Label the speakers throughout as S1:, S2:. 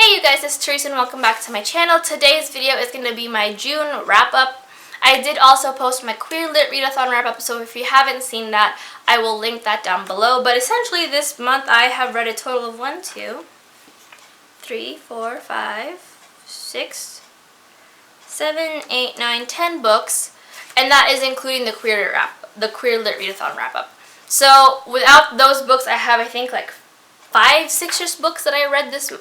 S1: Hey you guys, it's Teresa and welcome back to my channel. Today's video is going to be my June wrap-up. I did also post my Queer Lit Readathon wrap-up, so if you haven't seen that, I will link that down below. But essentially this month I have read a total of 1, 2, 3, 4, 5, 6, 7, 8, 9, 10 books, and that is including the Queer Lit Readathon wrap-up. So without those books, I have I think like 5, 6ish books that I read this,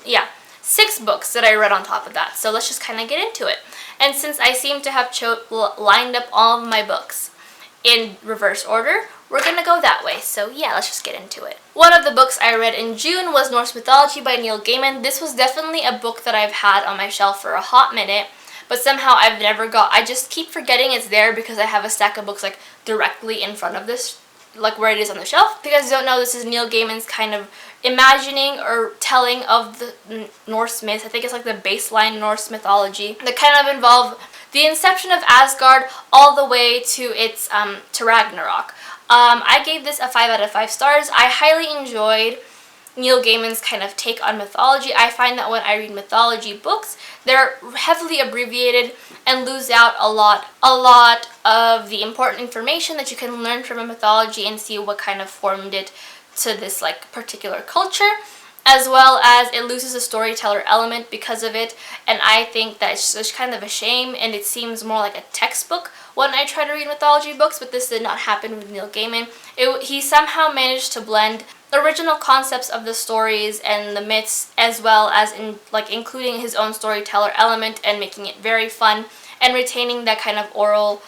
S1: 6 books that I read on top of that. So let's just kind of get into it. And since I seem to have lined up all of my books in reverse order, we're going to go that way. So yeah, let's just get into it. One of the books I read in June was Norse Mythology by Neil Gaiman. This was definitely a book that I've had on my shelf for a hot minute, but somehow I just keep forgetting it's there because I have a stack of books like directly in front of this, like where it is on the shelf. If you guys don't know, this is Neil Gaiman's kind of imagining or telling of the Norse myths. I think it's like the baseline Norse mythology that kind of involve the inception of Asgard all the way to its to Ragnarok. I gave this a 5 out of 5 stars. I highly enjoyed Neil Gaiman's kind of take on mythology. I find that when I read mythology books, they're heavily abbreviated and lose out a lot of the important information that you can learn from a mythology and see what kind of formed it to this like particular culture, as well as it loses a storyteller element because of it, and I think that it's just kind of a shame, and it seems more like a textbook when I try to read mythology books, but this did not happen with Neil Gaiman. He somehow managed to blend original concepts of the stories and the myths, as well as including his own storyteller element and making it very fun and retaining that kind of oral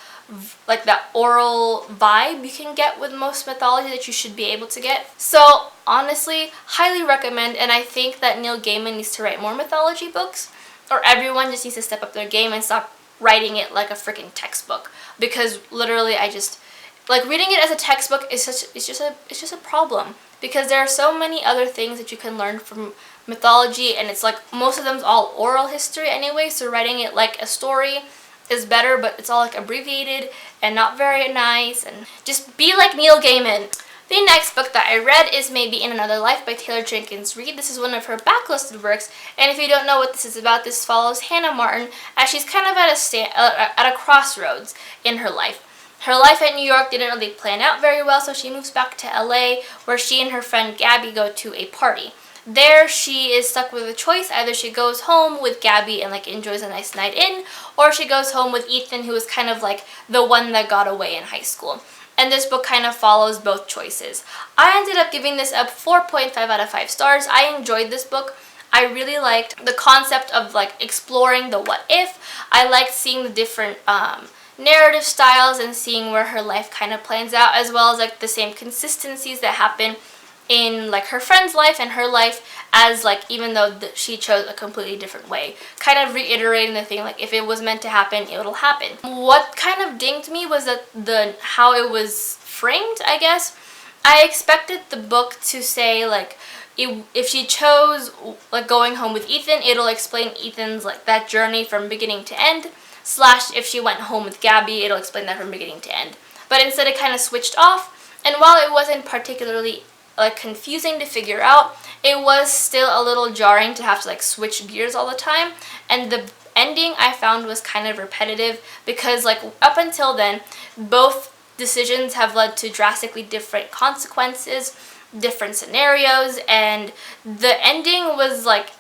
S1: vibe you can get with most mythology that you should be able to get. So honestly, highly recommend, and I think that Neil Gaiman needs to write more mythology books, or everyone just needs to step up their game and stop writing it like a freaking textbook, because literally I just like reading it as a textbook is just a problem, because there are so many other things that you can learn from mythology, and it's like most of them's all oral history anyway, so writing it like a story is better, but it's all like abbreviated and not very nice, and just be like Neil Gaiman. The next book that I read is Maybe in Another Life by Taylor Jenkins Reid. This is one of her backlisted works, and if you don't know what this is about, this follows Hannah Martin as she's kind of at a crossroads in her life. Her life at New York didn't really plan out very well, so she moves back to LA, where she and her friend Gabby go to a party. There, she is stuck with a choice. Either she goes home with Gabby and like enjoys a nice night in, or she goes home with Ethan, who is kind of like the one that got away in high school. And this book kind of follows both choices. I ended up giving this a 4.5 out of 5 stars. I enjoyed this book. I really liked the concept of like exploring the what if. I liked seeing the different narrative styles and seeing where her life kind of plans out, as well as like the same consistencies that happen in like her friend's life and her life, as like even though she chose a completely different way, kind of reiterating the thing like if it was meant to happen, it'll happen. What kind of dinged me was that how it was framed, I guess. I expected the book to say like if she chose like going home with Ethan, it'll explain Ethan's like that journey from beginning to end, slash if she went home with Gabby, it'll explain that from beginning to end. But instead it kind of switched off, and while it wasn't particularly like confusing to figure out, it was still a little jarring to have to like switch gears all the time, and the ending I found was kind of repetitive, because like up until then both decisions have led to drastically different consequences, different scenarios, and the ending was like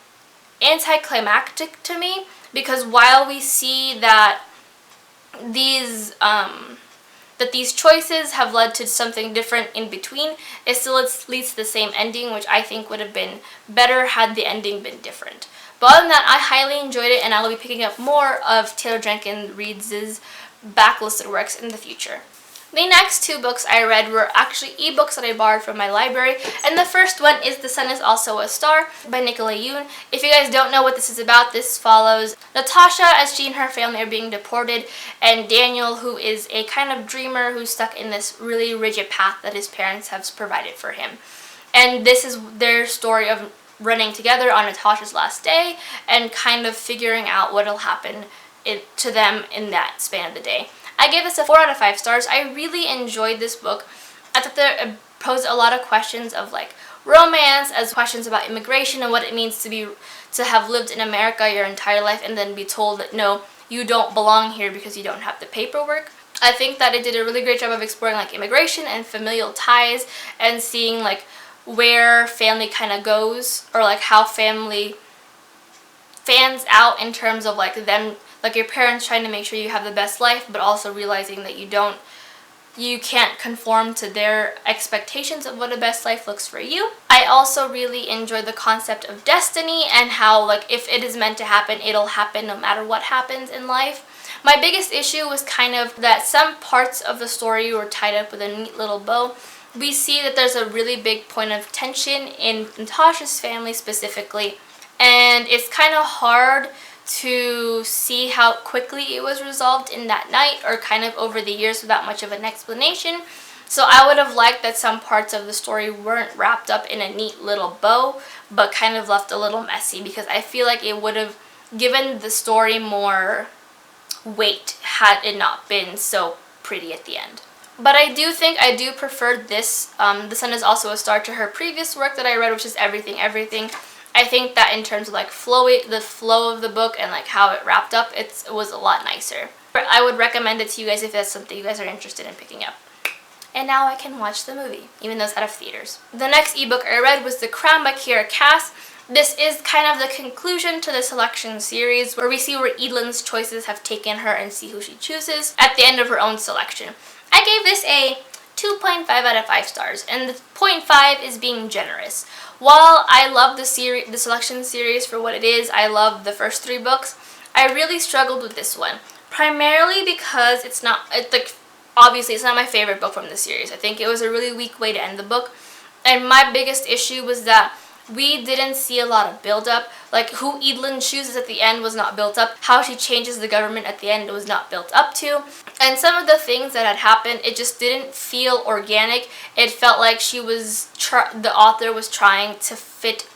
S1: anticlimactic to me, because while we see that these choices have led to something different in between, it still leads to the same ending, which I think would have been better had the ending been different. But other than that, I highly enjoyed it, and I will be picking up more of Taylor Jenkins Reid's backlisted works in the future. The next 2 books I read were actually ebooks that I borrowed from my library, and the first one is The Sun Is Also a Star by Nicola Yoon. If you guys don't know what this is about, this follows Natasha as she and her family are being deported, and Daniel, who is a kind of dreamer who's stuck in this really rigid path that his parents have provided for him. And this is their story of running together on Natasha's last day and kind of figuring out what will happen to them in that span of the day. I gave this a 4 out of 5 stars. I really enjoyed this book. I thought that it posed a lot of questions of like romance, as questions about immigration and what it means to to have lived in America your entire life and then be told that no, you don't belong here because you don't have the paperwork. I think that it did a really great job of exploring like immigration and familial ties and seeing like where family kind of goes, or like how family fans out in terms of like them, like your parents trying to make sure you have the best life, but also realizing that you can't conform to their expectations of what a best life looks for you. I also really enjoyed the concept of destiny and how like if it is meant to happen, it'll happen no matter what happens in life. My biggest issue was kind of that some parts of the story were tied up with a neat little bow. We see that there's a really big point of tension in Natasha's family specifically, and it's kind of hard to see how quickly it was resolved in that night or kind of over the years without much of an explanation. So I would have liked that some parts of the story weren't wrapped up in a neat little bow, but kind of left a little messy, because I feel like it would have given the story more weight had it not been so pretty at the end. But I do think I do prefer this, The Sun is Also a Star, to her previous work that I read, which is Everything, Everything. I think that in terms of like the flow of the book and like how it wrapped up, it was a lot nicer. But I would recommend it to you guys if that's something you guys are interested in picking up. And now I can watch the movie, even though it's out of theaters. The next ebook I read was The Crown by Kiera Cass. This is kind of the conclusion to the selection series, where we see where Eadlin's choices have taken her and see who she chooses at the end of her own selection. I gave this a 2.5 out of 5 stars, and the 0.5 is being generous. While I love the selection series for what it is, I love the first 3 books, I really struggled with this one. Primarily because obviously it's not my favorite book from the series. I think it was a really weak way to end the book. And my biggest issue was that we didn't see a lot of build-up. Like, who Eadlin chooses at the end was not built up. How she changes the government at the end was not built up to. And some of the things that had happened, it just didn't feel organic. It felt like the author was trying to fit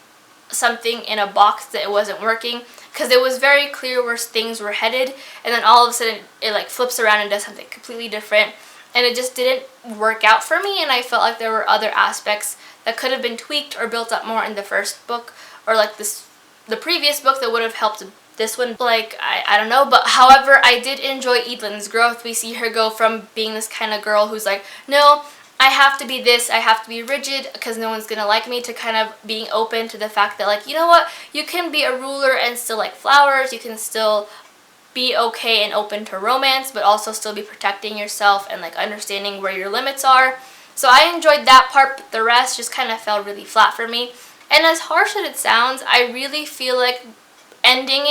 S1: something in a box that it wasn't working. Because it was very clear where things were headed, and then all of a sudden it like flips around and does something completely different. And it just didn't work out for me, and I felt like there were other aspects that could have been tweaked or built up more in the first book, or like the previous book, that would have helped this one. Like, I don't know, but however, I did enjoy Eadlin's growth. We see her go from being this kind of girl who's like, no, I have to be this, I have to be rigid because no one's gonna like me, to kind of being open to the fact that, like, you know what, you can be a ruler and still like flowers, you can still be okay and open to romance, but also still be protecting yourself and like understanding where your limits are. So I enjoyed that part, but the rest just kind of fell really flat for me. And as harsh as it sounds, I really feel like ending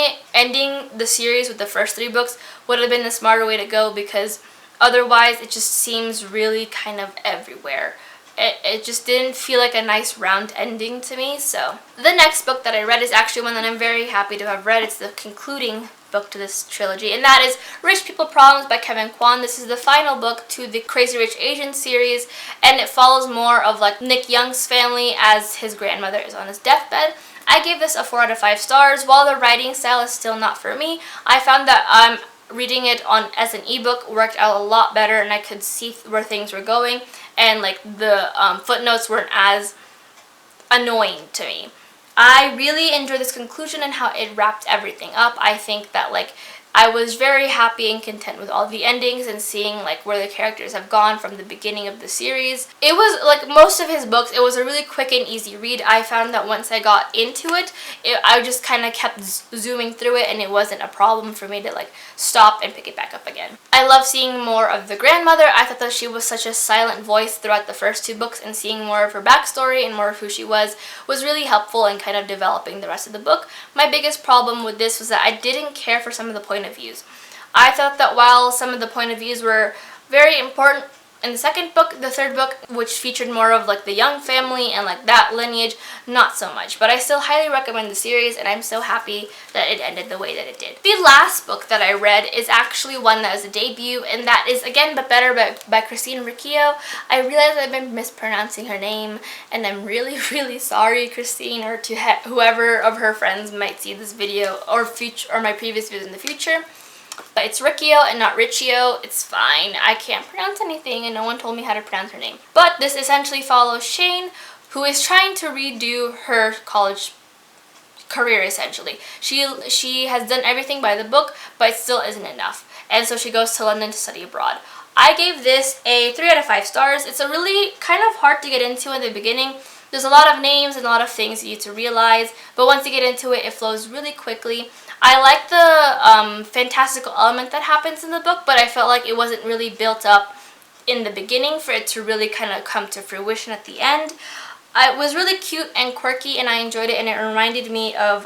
S1: the series with the first 3 books would have been the smarter way to go, because otherwise it just seems really kind of everywhere. It just didn't feel like a nice round ending to me. So the next book that I read is actually one that I'm very happy to have read. It's the concluding book to this trilogy, and that is Rich People Problems by Kevin Kwan. This is the final book to the Crazy Rich Asians series, and it follows more of like Nick Young's family as his grandmother is on his deathbed. I gave this a 4 out of 5 stars. While the writing style is still not for me, I found that reading it as an ebook worked out a lot better, and I could see where things were going, and like the footnotes weren't as annoying to me. I really enjoyed this conclusion and how it wrapped everything up. I think that like I was very happy and content with all the endings and seeing like where the characters have gone from the beginning of the series. It was like most of his books, it was a really quick and easy read. I found that once I got into it, I just kind of kept zooming through it, and it wasn't a problem for me to like stop and pick it back up again. I love seeing more of the grandmother. I thought that she was such a silent voice throughout the first 2 books, and seeing more of her backstory and more of who she was really helpful in kind of developing the rest of the book. My biggest problem with this was that I didn't care for some of the point of views. I thought that while some of the point of views were very important in the second book, the third book, which featured more of like the Young family and like that lineage, not so much. But I still highly recommend the series, and I'm so happy that it ended the way that it did. The last book that I read is actually one that is a debut, and that is Again But Better by Christine Riccio. I realize I've been mispronouncing her name, and I'm really, really sorry, Christine, or to whoever of her friends might see this video or my previous videos in the future. But it's Riccio and not Riccio. It's fine. I can't pronounce anything, and no one told me how to pronounce her name. But this essentially follows Shane, who is trying to redo her college career essentially. She has done everything by the book, but it still isn't enough. And so she goes to London to study abroad. I gave this a 3 out of 5 stars. It's a really kind of hard to get into in the beginning. There's a lot of names and a lot of things you need to realize, but once you get into it, it flows really quickly. I like the fantastical element that happens in the book, but I felt like it wasn't really built up in the beginning for it to really kind of come to fruition at the end. It was really cute and quirky, and I enjoyed it, and it reminded me of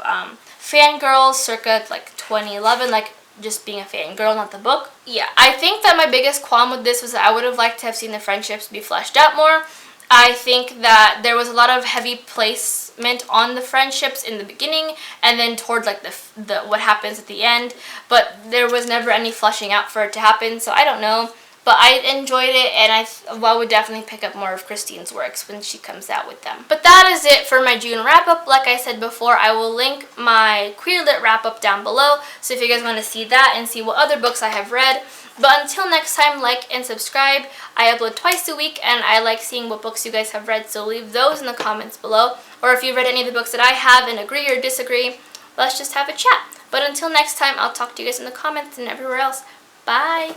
S1: Fangirls circa like 2011, like just being a fangirl, not the book. Yeah, I think that my biggest qualm with this was that I would have liked to have seen the friendships be fleshed out more. I think that there was a lot of heavy placement on the friendships in the beginning, and then toward like the what happens at the end, but there was never any fleshing out for it to happen, so I don't know. But I enjoyed it, and I would definitely pick up more of Christine's works when she comes out with them. But that is it for my June wrap-up. Like I said before, I will link my Queer Lit wrap-up down below, so if you guys want to see that and see what other books I have read. But until next time, like and subscribe. I upload twice a week, and I like seeing what books you guys have read, so leave those in the comments below. Or if you've read any of the books that I have and agree or disagree, let's just have a chat. But until next time, I'll talk to you guys in the comments and everywhere else. Bye!